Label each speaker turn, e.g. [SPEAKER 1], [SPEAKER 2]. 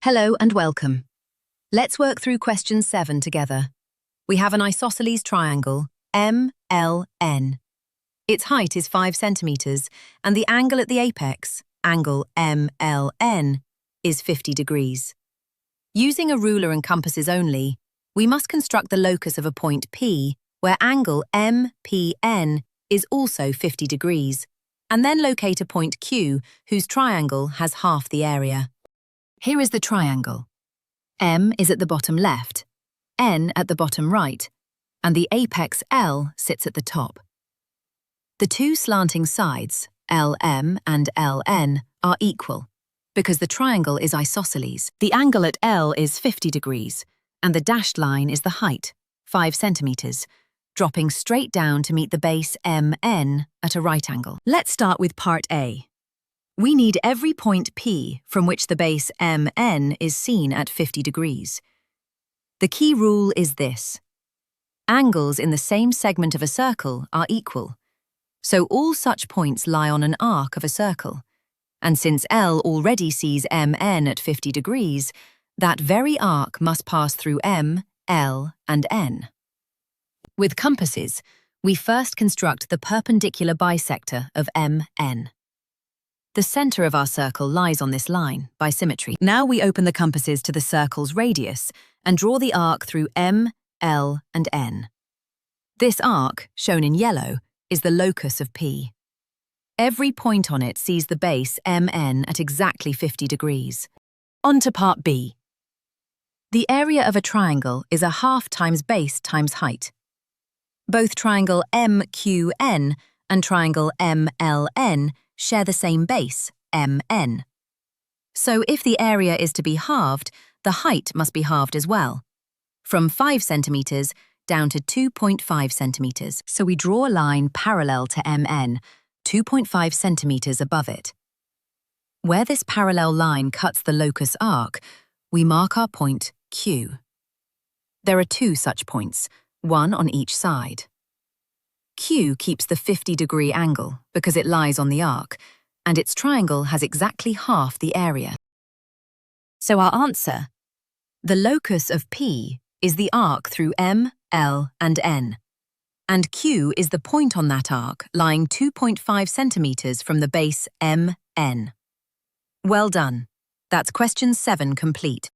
[SPEAKER 1] Hello and welcome. Let's work through question 7 together. We have an isosceles triangle, MLN. Its height is 5 centimeters, and the angle at the apex, angle MLN, is 50 degrees. Using a ruler and compasses only, we must construct the locus of a point P, where angle MPN is also 50 degrees, and then locate a point Q, whose triangle has half the area. Here is the triangle. M is at the bottom left, N at the bottom right, and the apex L sits at the top. The two slanting sides, LM and LN, are equal, because the triangle is isosceles. The angle at L is 50 degrees, and the dashed line is the height, 5 centimeters, dropping straight down to meet the base MN at a right angle. Let's start with part A. We need every point P from which the base MN is seen at 50 degrees. The key rule is this. Angles in the same segment of a circle are equal, so all such points lie on an arc of a circle, and since L already sees MN at 50 degrees, that very arc must pass through M, L, and N. With compasses, we first construct the perpendicular bisector of MN. The center of our circle lies on this line, by symmetry. Now we open the compasses to the circle's radius and draw the arc through M, L, and N. This arc, shown in yellow, is the locus of P. Every point on it sees the base MN at exactly 50 degrees. On to part B. The area of a triangle is a half times base times height. Both triangle MQN and triangle MLN share the same base, MN. So if the area is to be halved, the height must be halved as well, from 5 centimeters down to 2.5 centimeters. So we draw a line parallel to MN, 2.5 centimeters above it. Where this parallel line cuts the locus arc, we mark our point Q. There are 2 such points, one on each side. Q keeps the 50-degree angle because it lies on the arc, and its triangle has exactly half the area. So our answer, the locus of P is the arc through M, L, and N, and Q is the point on that arc lying 2.5 centimeters from the base MN. Well done. That's question 7 complete.